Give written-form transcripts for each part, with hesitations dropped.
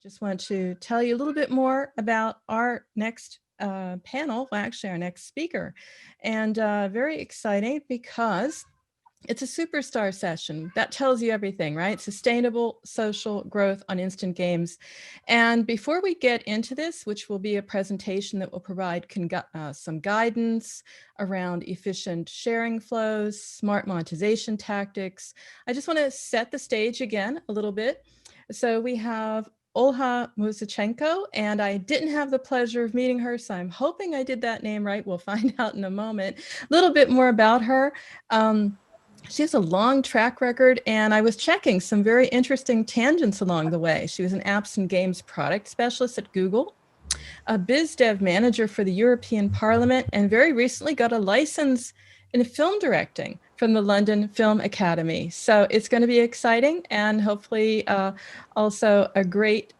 Just want to tell you a little bit more about our next panel, well, actually our next speaker. And very exciting because it's a superstar session. That tells you everything, right? Sustainable social growth on instant games. And before we get into this, which will be a presentation that will provide some guidance around efficient sharing flows, smart monetization tactics, I just want to set the stage again a little bit. So we have Olha Musachenko, and I didn't have the pleasure of meeting her, so I'm hoping I did that name right. We'll find out in a moment. A little bit more about her. She has a long track record, and I was checking some very interesting tangents along the way. She was an apps and games product specialist at Google, a biz dev manager for the European Parliament, and very recently got a license in film directing from the London Film Academy. So it's going to be exciting and hopefully also a great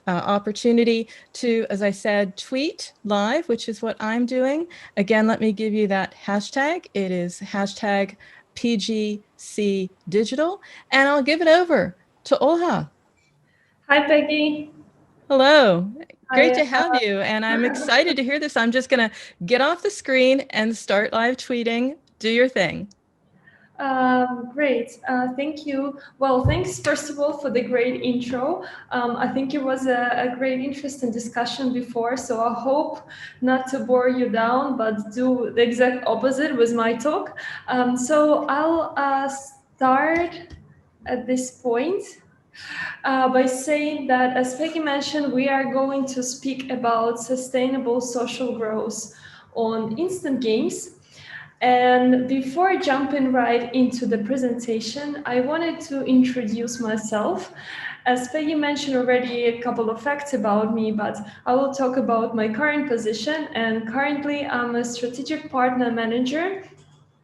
opportunity to, as I said, tweet live, which is what I'm doing. Again, let me give you that hashtag. It is hashtag PGC Digital, and I'll give it over to Olha. Hi, Peggy. Hello. Great Hi. to have you, and I'm excited to hear this. I'm just going to get off the screen and start live tweeting. Do your thing. Great. Thank you. Well, thanks, first of all, for the great intro. I think it was a great, interesting discussion before, so I hope not to bore you down, but do the exact opposite with my talk. So I'll start at this point by saying that, as Peggy mentioned, we are going to speak about sustainable social growth on instant games. And before jumping right into the presentation, I wanted to introduce myself. As Peggy mentioned already a couple of facts about me, but I will talk about my current position. And currently, I'm a strategic partner manager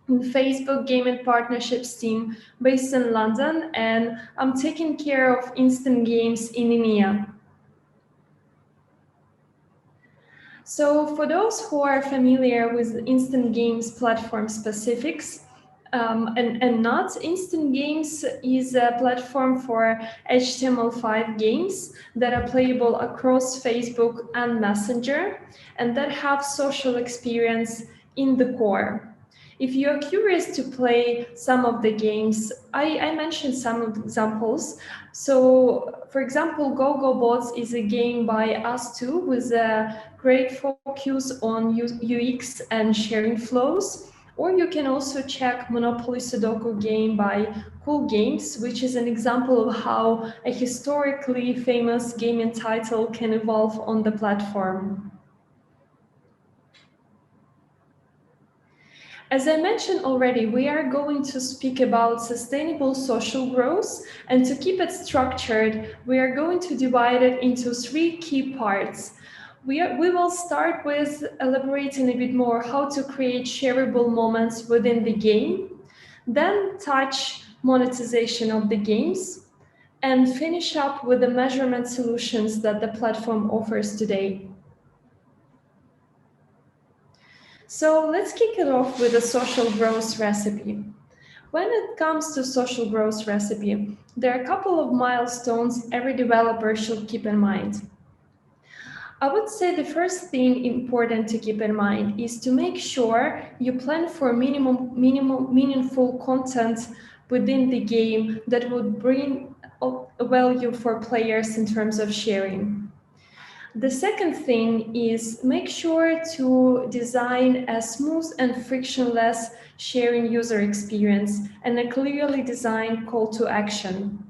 in Facebook Gaming Partnerships team based in London, and I'm taking care of instant games in EMEA. So for those who are familiar with instant games platform specifics, and not, instant games is a platform for HTML5 games that are playable across Facebook and Messenger, and that have social experience in the core. If you're curious to play some of the games, I mentioned some examples. So, for example, Go Bots is a game by us two with a great focus on UX and sharing flows. Or you can also check Monopoly Sudoku game by Cool Games, which is an example of how a historically famous gaming title can evolve on the platform. As I mentioned already, we are going to speak about sustainable social growth, and to keep it structured, we are going to divide it into three key parts. We will start with elaborating a bit more how to create shareable moments within the game, then touch monetization of the games, and finish up with the measurement solutions that the platform offers today. So let's kick it off with a social growth recipe. When it comes to social growth recipe, there are a couple of milestones every developer should keep in mind. I would say the first thing important to keep in mind is to make sure you plan for meaningful content within the game that would bring value for players in terms of sharing. The second thing is make sure to design a smooth and frictionless sharing user experience and a clearly designed call to action.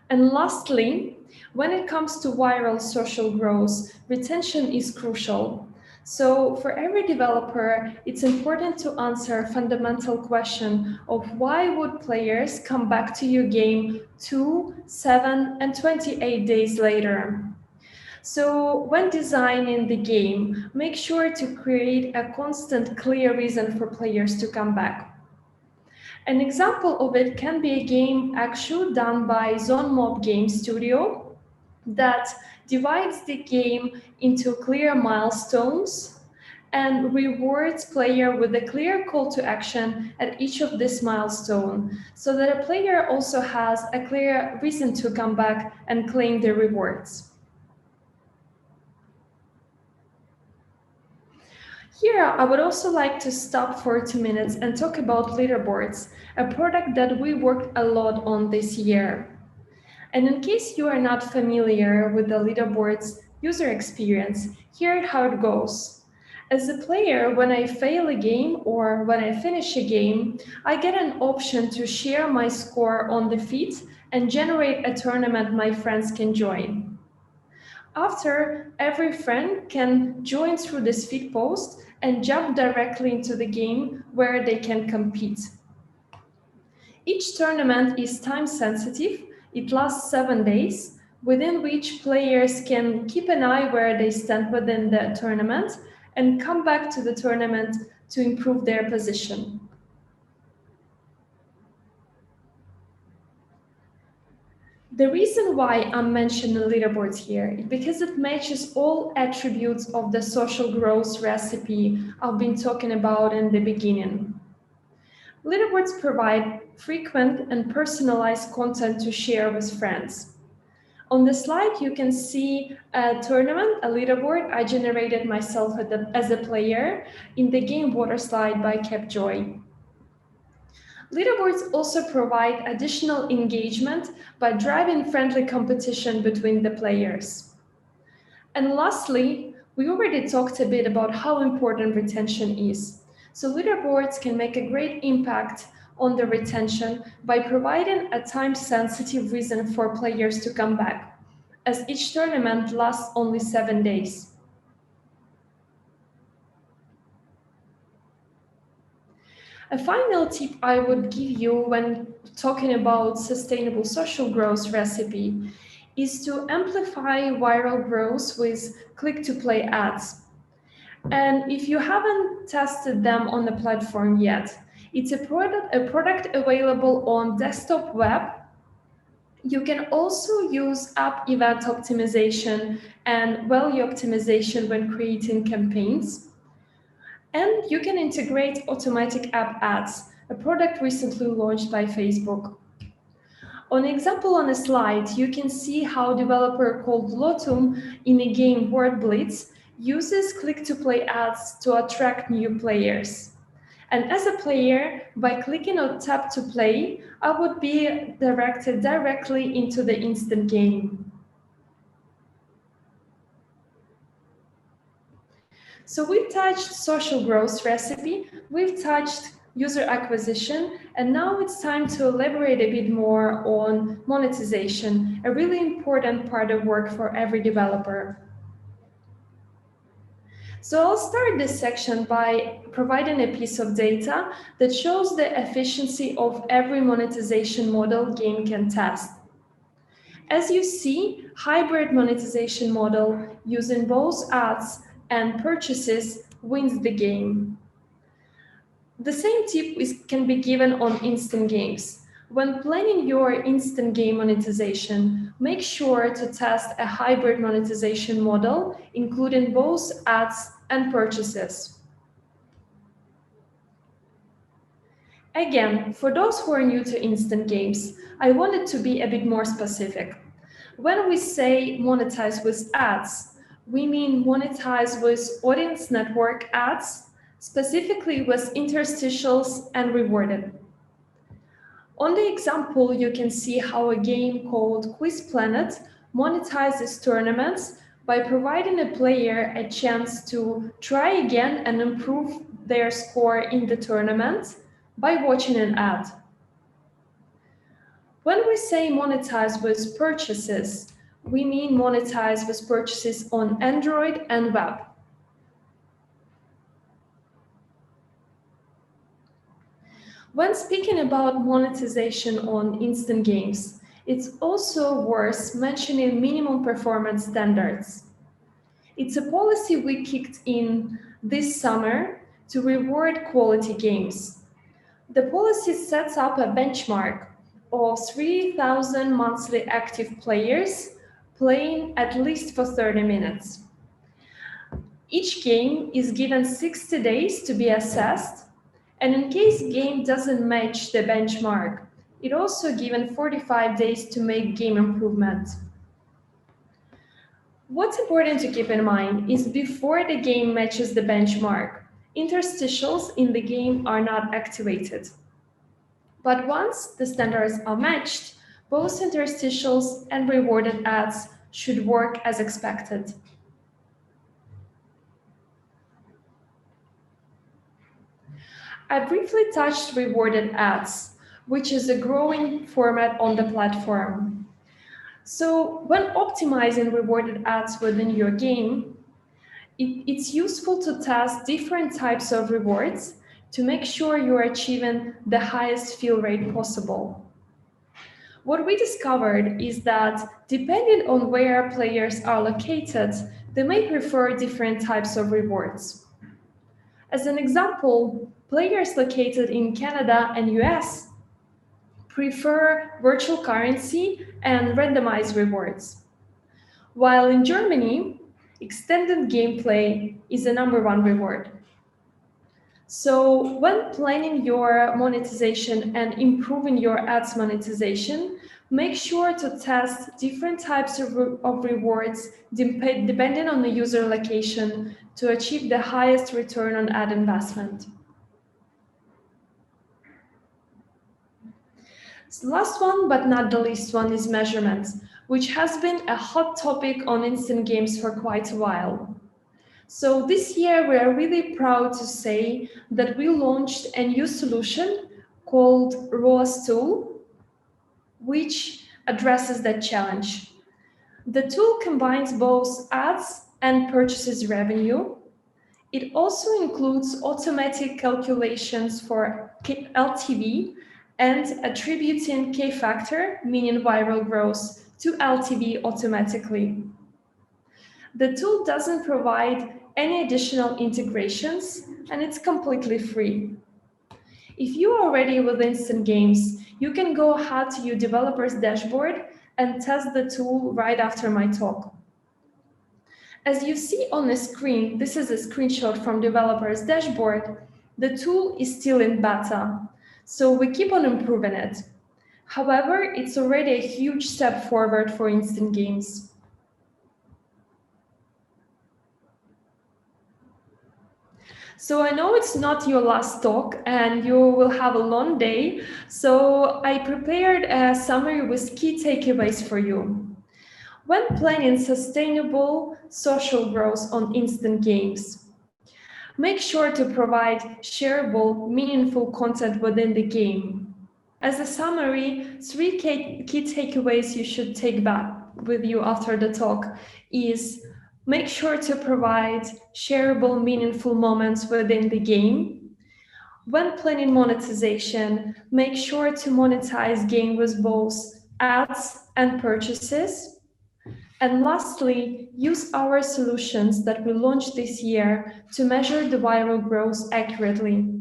And lastly, when it comes to viral social growth, retention is crucial. So for every developer, it's important to answer a fundamental question of why would players come back to your game 2, 7, and 28 days later. So when designing the game, make sure to create a constant, clear reason for players to come back. An example of it can be a game actually done by Zone Mob Game Studio that divides the game into clear milestones and rewards player with a clear call to action at each of this milestone, so that a player also has a clear reason to come back and claim the rewards. Here, I would also like to stop for 2 minutes and talk about leaderboards, a product that we worked a lot on this year. And in case you are not familiar with the leaderboard's user experience, here how it goes. As a player, when I fail a game or when I finish a game, I get an option to share my score on the feed and generate a tournament my friends can join. After, every friend can join through this feed post and jump directly into the game where they can compete. Each tournament is time sensitive. It lasts 7 days, within which players can keep an eye where they stand within the tournament and come back to the tournament to improve their position. The reason why I'm mentioning leaderboards here is because it matches all attributes of the social growth recipe I've been talking about in the beginning. Leaderboards provide frequent and personalized content to share with friends. On the slide, you can see a tournament, a leaderboard I generated myself as a player in the game Water Slide by Capjoy. Leaderboards also provide additional engagement by driving friendly competition between the players. And lastly, we already talked a bit about how important retention is. So leaderboards can make a great impact on the retention by providing a time-sensitive reason for players to come back, as each tournament lasts only 7 days. A final tip I would give you when talking about sustainable social growth recipe is to amplify viral growth with click-to-play ads. And if you haven't tested them on the platform yet, it's a product available on desktop web. You can also use app event optimization and value optimization when creating campaigns. And you can integrate automatic app ads, a product recently launched by Facebook. On example on a slide, you can see how developer called Lotum in a game Word Blitz uses click-to-play ads to attract new players. And as a player, by clicking on tap to play, I would be directed directly into the instant game. So we've touched social growth recipe, we've touched user acquisition, and now it's time to elaborate a bit more on monetization, a really important part of work for every developer. So I'll start this section by providing a piece of data that shows the efficiency of every monetization model game can test. As you see, hybrid monetization model using both ads and purchases wins the game. The same tip can be given on instant games. When planning your instant game monetization, make sure to test a hybrid monetization model, including both ads and purchases. Again, for those who are new to instant games, I wanted to be a bit more specific. When we say monetize with ads, we mean monetize with audience network ads, specifically with interstitials and rewarded. On the example, you can see how a game called Quiz Planet monetizes tournaments by providing a player a chance to try again and improve their score in the tournament by watching an ad. When we say monetize with purchases, we mean monetize with purchases on Android and web. When speaking about monetization on instant games, it's also worth mentioning minimum performance standards. It's a policy we kicked in this summer to reward quality games. The policy sets up a benchmark of 3,000 monthly active players playing at least for 30 minutes. Each game is given 60 days to be assessed, and in case game doesn't match the benchmark, it also given 45 days to make game improvement. What's important to keep in mind is before the game matches the benchmark, interstitials in the game are not activated. But once the standards are matched, both interstitials and rewarded ads should work as expected. I briefly touched rewarded ads, which is a growing format on the platform. So when optimizing rewarded ads within your game, it's useful to test different types of rewards to make sure you're achieving the highest fill rate possible. What we discovered is that depending on where players are located, they may prefer different types of rewards. As an example, players located in Canada and US prefer virtual currency and randomized rewards. While in Germany, extended gameplay is the #1 reward. So when planning your monetization and improving your ads monetization, make sure to test different types of rewards depending on the user location to achieve the highest return on ad investment. So last one, but not the least one, is measurements, which has been a hot topic on instant games for quite a while. So this year, we are really proud to say that we launched a new solution called ROAS Tool, which addresses that challenge. The tool combines both ads and purchases revenue. It also includes automatic calculations for LTV and attributing K-factor, meaning viral growth, to LTV automatically. The tool doesn't provide any additional integrations, and it's completely free. If you are already with instant games, you can go ahead to your developer's dashboard and test the tool right after my talk. As you see on the screen, this is a screenshot from developer's dashboard. The tool is still in beta, so we keep on improving it. However, it's already a huge step forward for instant games. So I know it's not your last talk and you will have a long day, so I prepared a summary with key takeaways for you. When planning sustainable social growth on instant games, make sure to provide shareable, meaningful content within the game. As a summary, 3 key takeaways you should take back with you after the talk is make sure to provide shareable, meaningful moments within the game. When planning monetization, make sure to monetize game with both ads and purchases. And lastly, use our solutions that we launched this year to measure the viral growth accurately.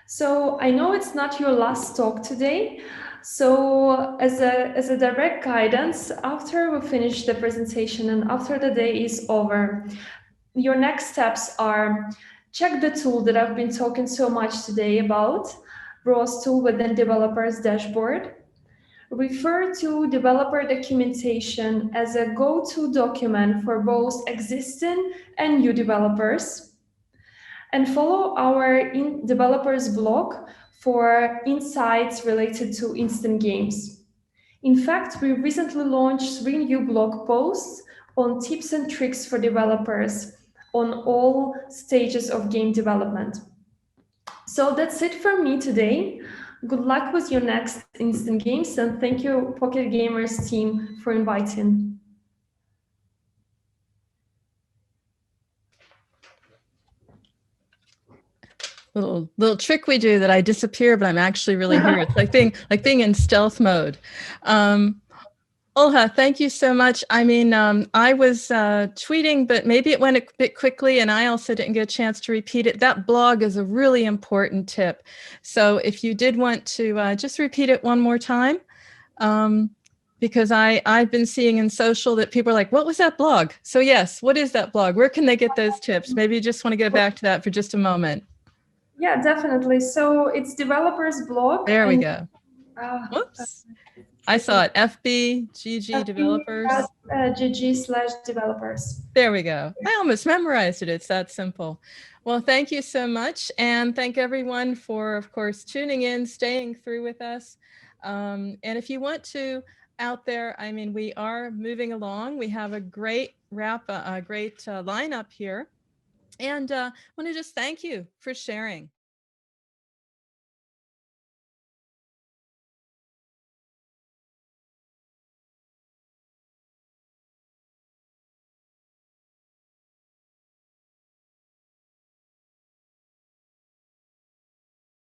So I know it's not your last talk today. So as a direct guidance, after we finish the presentation and after the day is over, your next steps are check the tool that I've been talking so much today about, ROAS tool within developer's dashboard. Refer to developer documentation as a go-to document for both existing and new developers. And follow our developers blog for insights related to instant games. In fact, we recently launched 3 new blog posts on tips and tricks for developers on all stages of game development. So that's it from me today. Good luck with your next instant games, and thank you, Pocket Gamers team, for inviting. Little trick we do that I disappear, but I'm actually really here. It's like being in stealth mode. Olha, thank you so much. I mean, I was tweeting, but maybe it went a bit quickly and I also didn't get a chance to repeat it. That blog is a really important tip. So if you did want to just repeat it one more time. because I've been seeing in social that people are like, what was that blog? So yes, what is that blog? Where can they get those tips? Maybe you just want to get back to that for just a moment. Yeah, definitely. So it's developers blog There we and go. uh, Whoops. I second saw it. FBGG developers. fb.gg/developers. There we go. I almost memorized it. It's that simple. Well, thank you so much. And thank everyone for, of course, tuning in, staying through with us. And if you want to out there, I mean, we are moving along. We have a great lineup here. And I want to just thank you for sharing.